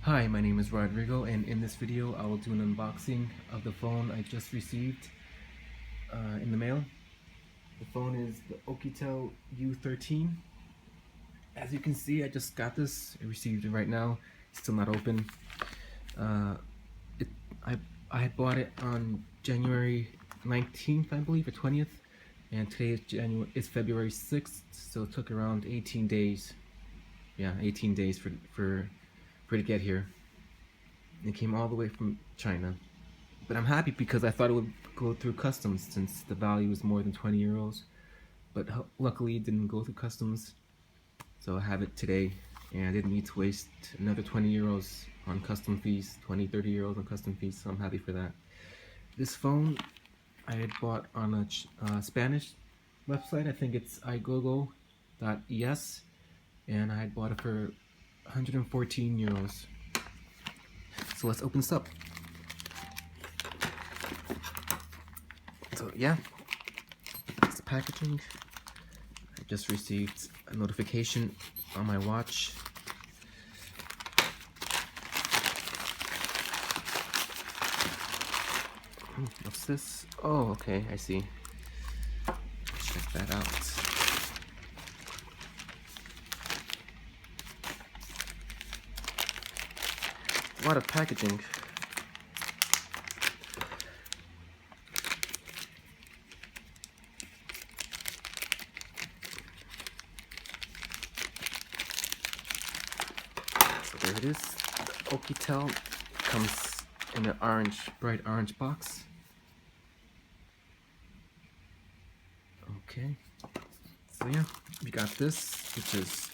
Hi, my name is Rodrigo, and in this video I will do an unboxing of the phone I just received in the mail. The phone is the Oukitel U13. As you can see, I just got this. I received it right now. It's still not open. Uh, it, I had bought it on January 19th, I believe, or 20th, and today is February 6th, so it took around 18 days. Yeah, 18 days for it to get here. It came all the way from China. But I'm happy because I thought it would go through customs since the value was more than 20 euros. But luckily it didn't go through customs. So I have it today and I didn't need to waste another 20 euros on custom fees, 20, 30 euros on custom fees. So I'm happy for that. This phone I had bought on a Spanish website. I think it's igogo.es. And I had bought it for 114 euros. So let's open this up. So yeah, it's the packaging. I just received a notification on my watch. What's this? Oh, okay, I see. Check that out. A lot of packaging. So there it is. The Oukitel comes in an orange, bright orange box. Okay. So yeah, we got this, which is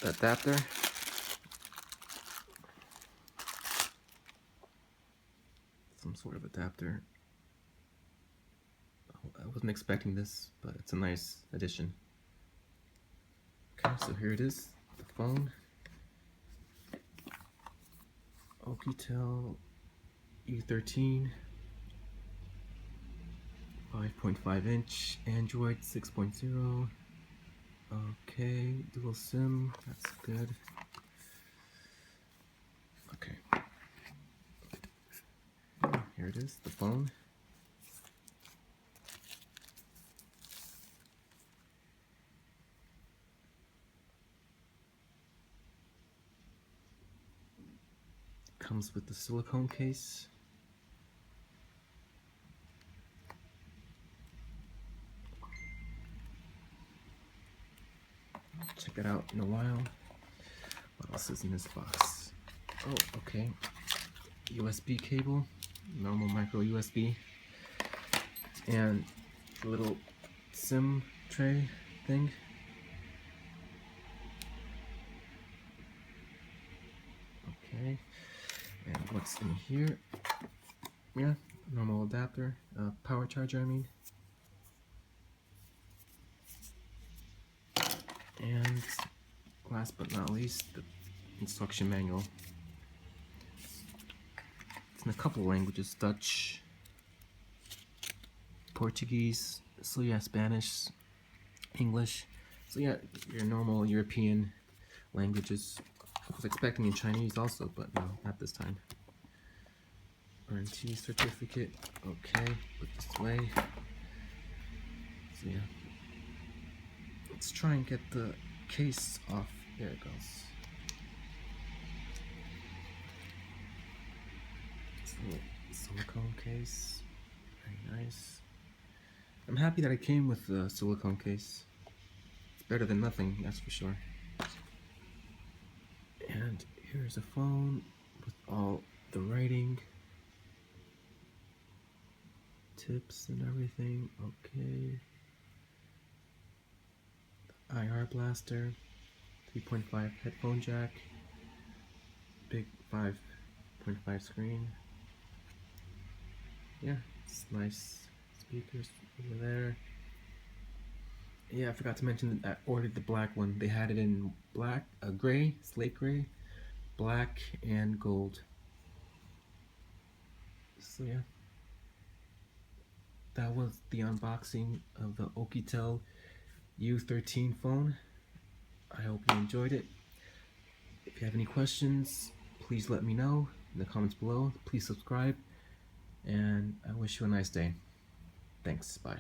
the adapter. Some sort of adapter. I wasn't expecting this, but it's a nice addition. Okay, so here it is, the phone. Oukitel U13, 5.5 inch, Android 6.0. Okay, dual SIM, that's good. Okay. Here it is, the phone. Comes with the silicone case. Check it out in a while. What else is in this box? Oh, okay. USB cable, normal micro USB, and a little SIM tray thing. Okay, and what's in here? Yeah, normal adapter, power charger, I mean. And last but not least, the instruction manual. It's in a couple languages: Dutch, Portuguese, so yeah, Spanish, English. So yeah, your normal European languages. I was expecting in Chinese also, but no, not this time. Warranty certificate. Okay, put this away. So yeah, let's try and get the case off. There it goes. Silicone case, very nice. I'm happy that it came with the silicone case. It's better than nothing, that's for sure. And here's a phone with all the writing, tips and everything. Okay. The IR blaster, 3.5 headphone jack, big 5.5 screen. Yeah, it's nice speakers over there. Yeah, I forgot to mention that I ordered the black one. They had it in black, gray, slate gray, black, and gold. So yeah, that was the unboxing of the Oukitel U13 phone. I hope you enjoyed it. If If you have any questions, please let me know in the comments below. Please subscribe, and I wish you a nice day. Thanks. Bye.